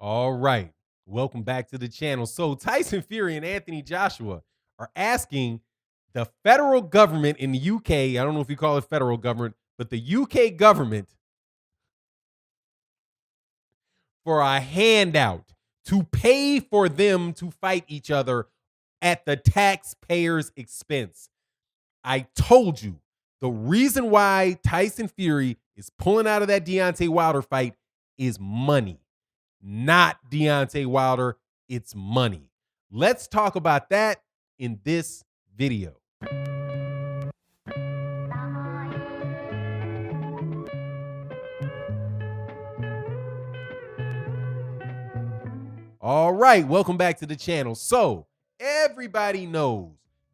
All right. Welcome back to the channel. So Tyson Fury and Anthony Joshua are asking the federal government in the UK, I don't know if you call it federal government, but the UK government for a handout to pay for them to fight each other at the taxpayer's expense. I told you the reason why Tyson Fury is pulling out of that Deontay Wilder fight is money. Not Deontay Wilder, it's money. Let's talk about that in this video. All right, welcome back to the channel. So, everybody knows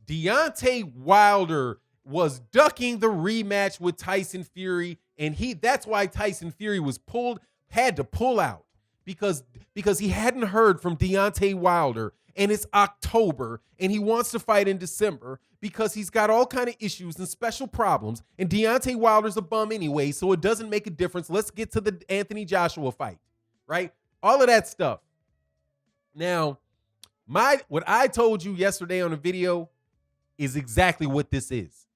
Deontay Wilder was ducking the rematch with Tyson Fury, and that's why Tyson Fury had to pull out because he hadn't heard from Deontay Wilder, and it's October, and he wants to fight in December because he's got all kind of issues and special problems, and Deontay Wilder's a bum anyway, so it doesn't make a difference. Let's get to the Anthony Joshua fight, right? All of that stuff. Now, what I told you yesterday on the video is exactly what this is.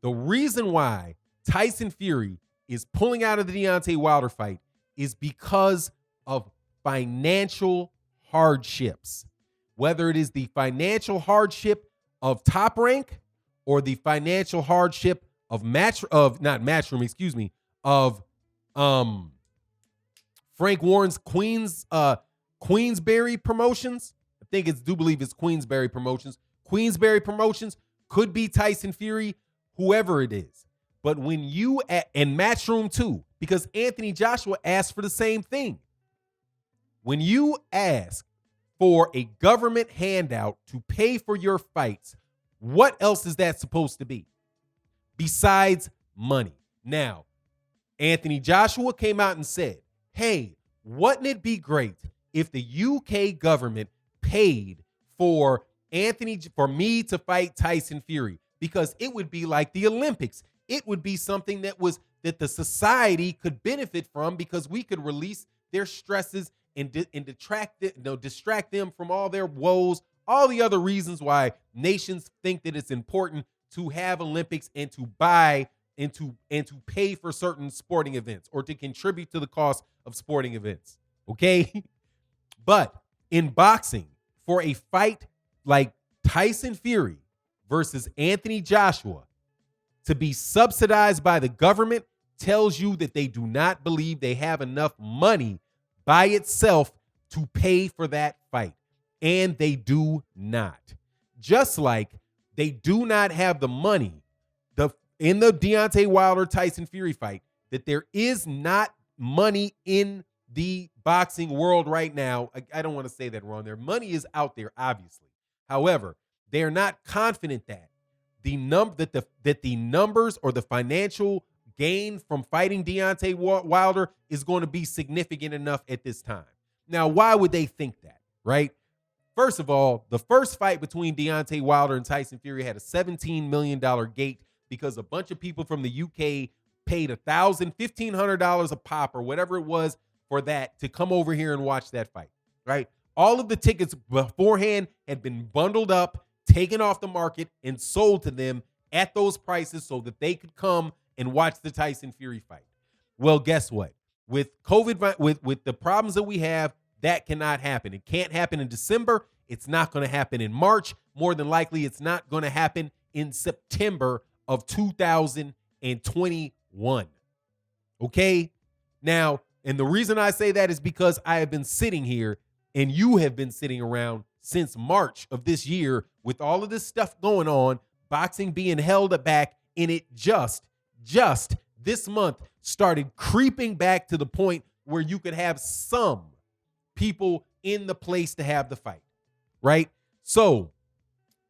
The reason why Tyson Fury is pulling out of the Deontay Wilder fight is because of financial hardships. Whether it is the financial hardship of Top Rank or the financial hardship of Matchroom, of Frank Warren's Queensberry Promotions. I do believe it's Queensberry Promotions. Queensberry Promotions could be Tyson Fury, whoever it is. But when you and Matchroom too, because Anthony Joshua asked for the same thing. When you ask for a government handout to pay for your fights, what else is that supposed to be besides money? Now, Anthony Joshua came out and said, hey, wouldn't it be great if the UK government paid for me to fight Tyson Fury? Because it would be like the Olympics. It would be something that the society could benefit from, because we could release their stresses and distract them from all their woes, all the other reasons why nations think that it's important to have Olympics and to buy and to pay for certain sporting events or to contribute to the cost of sporting events. Okay? But in boxing, for a fight like Tyson Fury versus Anthony Joshua to be subsidized by the government tells you that they do not believe they have enough money by itself to pay for that fight. And they do not. Just like they do not have the money in the Deontay Wilder Tyson Fury fight, that there is not money in the boxing world right now. I don't want to say that wrong. Their money is out there, obviously. However, they are not confident that the numbers or the financial gain from fighting Deontay Wilder is going to be significant enough at this time. Now, why would they think that, right? First of all, the first fight between Deontay Wilder and Tyson Fury had a $17 million gate because a bunch of people from the UK paid $1,500 a pop or whatever it was for that to come over here and watch that fight, right? All of the tickets beforehand had been bundled up, taken off the market, and sold to them at those prices so that they could come and watch the Tyson Fury fight. Well, guess what? With COVID, with the problems that we have, that cannot happen. It can't happen in December. It's not going to happen in March. More than likely, it's not going to happen in September of 2021. Okay? Now, and the reason I say that is because I have been sitting here and you have been sitting around since March of this year with all of this stuff going on, boxing being held back, and it just this month started creeping back to the point where you could have some people in the place to have the fight, right? So,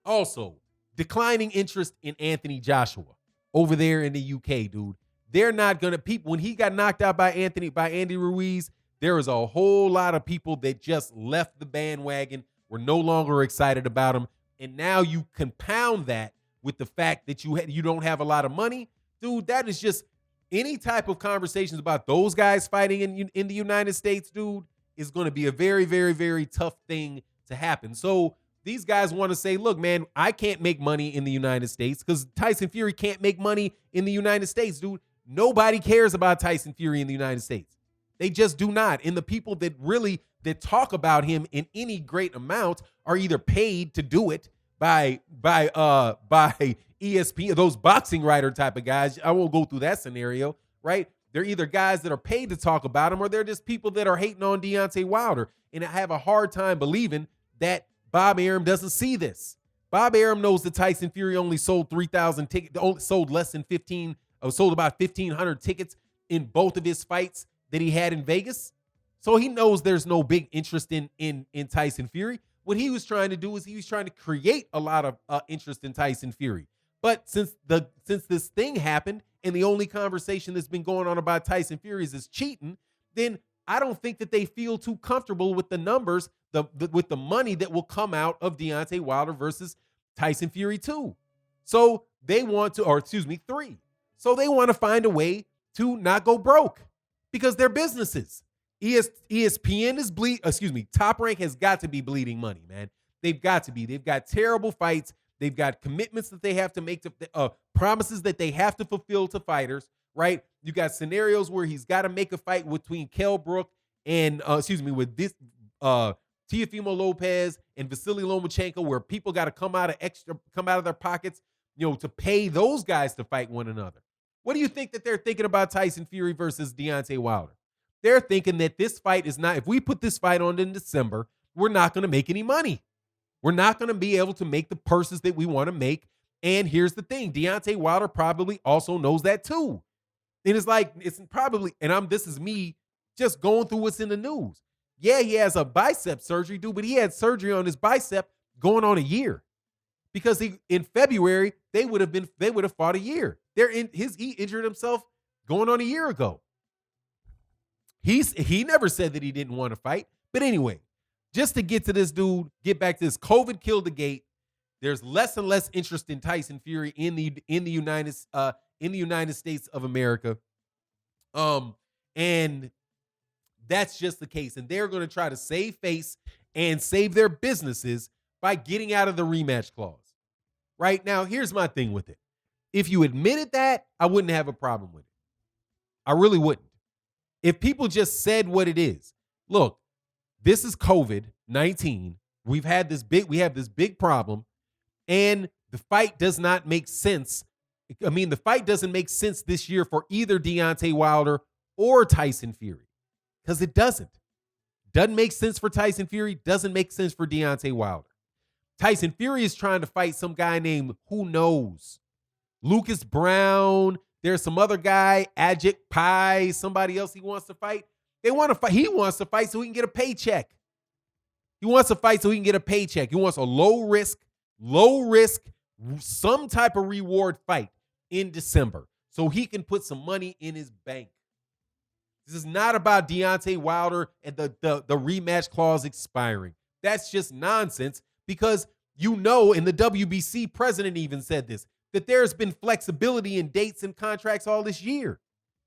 also, declining interest in Anthony Joshua over there in the UK, dude. They're not going to, when he got knocked out by Andy Ruiz, there was a whole lot of people that just left the bandwagon, were no longer excited about him. And now you compound that with the fact that you don't have a lot of money. Dude, that is just any type of conversations about those guys fighting in the United States, dude, is going to be a very, very, very tough thing to happen. So these guys want to say, look, man, I can't make money in the United States because Tyson Fury can't make money in the United States, dude. Nobody cares about Tyson Fury in the United States. They just do not. And the people that talk about him in any great amount are either paid to do it by ESPN, those boxing writer type of guys. I won't go through that scenario, right? They're either guys that are paid to talk about him, or they're just people that are hating on Deontay Wilder. And I have a hard time believing that Bob Arum doesn't see this. Bob Arum knows that Tyson Fury only sold 3,000 tickets, sold less than 15, sold about 1,500 tickets in both of his fights that he had in Vegas. So he knows there's no big interest in Tyson Fury. What he was trying to do is he was trying to create a lot of interest in Tyson Fury. But since this thing happened and the only conversation that's been going on about Tyson Fury is cheating, then I don't think that they feel too comfortable with the numbers, with the money that will come out of Deontay Wilder versus Tyson Fury 2. So they want to, or excuse me, 3. So they want to find a way to not go broke because they're businesses. ESPN is Top Rank has got to be bleeding money, man. They've got to be. They've got terrible fights. They've got commitments that they have to make, to promises that they have to fulfill to fighters, right? You got scenarios where he's got to make a fight between Kell Brook and, with this Teofimo Lopez and Vasily Lomachenko, where people got to come out of their pockets, to pay those guys to fight one another. What do you think that they're thinking about Tyson Fury versus Deontay Wilder? They're thinking that this fight is not, if we put this fight on in December, we're not going to make any money. We're not going to be able to make the purses that we want to make. And here's the thing, Deontay Wilder probably also knows that too. And it's probably, this is me just going through what's in the news. Yeah, he has a bicep surgery, dude, but he had surgery on his bicep going on a year. Because in February, they would have fought a year. He injured himself going on a year ago. He never said that he didn't want to fight. But anyway, just to get to this dude, get back to this, COVID killed the gate. There's less and less interest in Tyson Fury in the United States of America. And that's just the case. And they're going to try to save face and save their businesses by getting out of the rematch clause. Right now, here's my thing with it. If you admitted that, I wouldn't have a problem with it. I really wouldn't. If people just said what it is, look, this is COVID-19. We have this big problem, and the fight does not make sense. The fight doesn't make sense this year for either Deontay Wilder or Tyson Fury, because it doesn't. Doesn't make sense for Tyson Fury, doesn't make sense for Deontay Wilder. Tyson Fury is trying to fight some guy named who knows, Lucas Brown. There's some other guy, Ajit Pai, somebody else he wants to fight. They want to fight. He wants to fight so he can get a paycheck. He wants to fight so he can get a paycheck. He wants a low risk, some type of reward fight in December so he can put some money in his bank. This is not about Deontay Wilder and the rematch clause expiring. That's just nonsense because and the WBC president even said this, that there's been flexibility in dates and contracts all this year.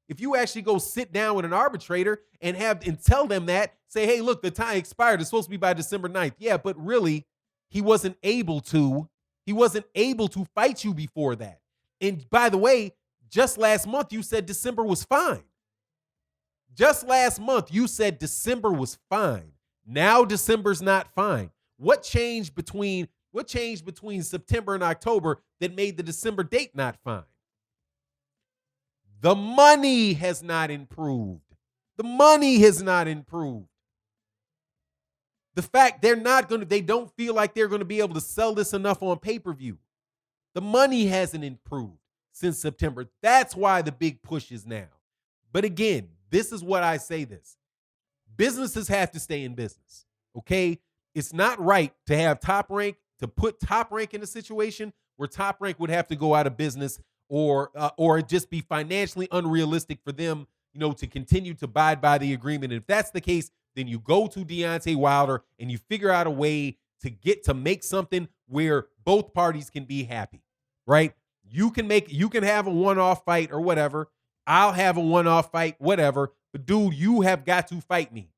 If you actually go sit down with an arbitrator and tell them that, say, hey, look, the time expired. It's supposed to be by December 9th. Yeah, but really, he wasn't able to fight you before that. And by the way, just last month, you said December was fine. Just last month, you said December was fine. Now December's not fine. What changed between September and October that made the December date not fine? The money has not improved. The money has not improved. The fact they don't feel like they're going to be able to sell this enough on pay-per-view. The money hasn't improved since September. That's why the big push is now. But again, this is what I say this. Businesses have to stay in business, okay? It's not right to have Top Rank, to put Top Rank in a situation where Top Rank would have to go out of business or just be financially unrealistic for them, to continue to abide by the agreement. And if that's the case, then you go to Deontay Wilder and you figure out a way to make something where both parties can be happy, right? You can have a one-off fight or whatever. I'll have a one-off fight, whatever. But dude, you have got to fight me.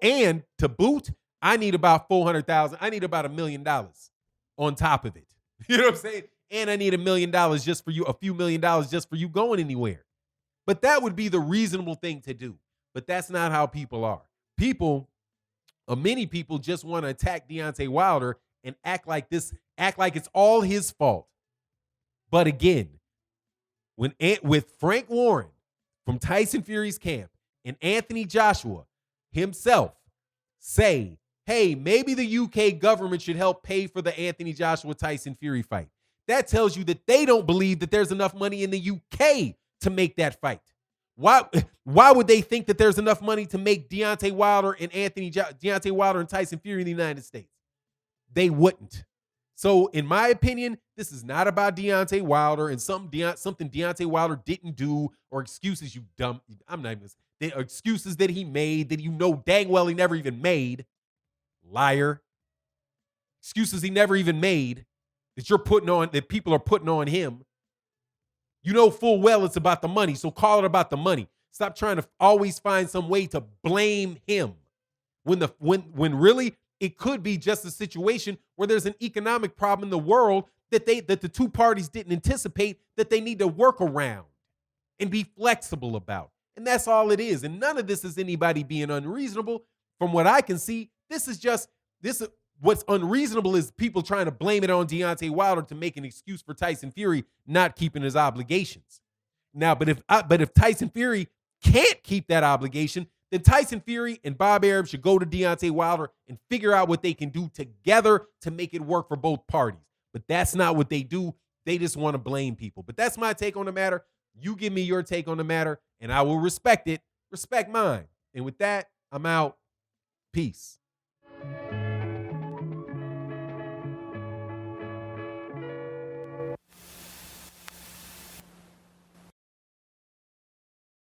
And to boot, I need about 400,000. I need about $1 million on top of it. You know what I'm saying? And I need $1 million just for you, a few $1,000,000 just for you going anywhere. But that would be the reasonable thing to do. But that's not how people are. Many people just want to attack Deontay Wilder and act like it's all his fault. But again, with Frank Warren from Tyson Fury's camp and Anthony Joshua himself say, hey, maybe the UK government should help pay for the Anthony Joshua Tyson Fury fight. That tells you that they don't believe that there's enough money in the UK to make that fight. Why would they think that there's enough money to make Deontay Wilder and Tyson Fury in the United States? They wouldn't. So, in my opinion, this is not about Deontay Wilder and something Deontay Wilder didn't do, or excuses you dumb. I'm not even. The excuses that he made that you know dang well he never even made. Liar. Excuses he never even made that people are putting on him. You know full well it's about the money, so call it about the money. Stop trying to always find some way to blame him when really it could be just a situation where there's an economic problem in the world that the two parties didn't anticipate, that they need to work around and be flexible about. And that's all it is. And none of this is anybody being unreasonable. From what I can see, what's unreasonable is people trying to blame it on Deontay Wilder to make an excuse for Tyson Fury not keeping his obligations. Now, but if Tyson Fury can't keep that obligation, then Tyson Fury and Bob Arum should go to Deontay Wilder and figure out what they can do together to make it work for both parties. But that's not what they do. They just want to blame people. But that's my take on the matter. You give me your take on the matter, and I will respect it. Respect mine. And with that, I'm out. Peace.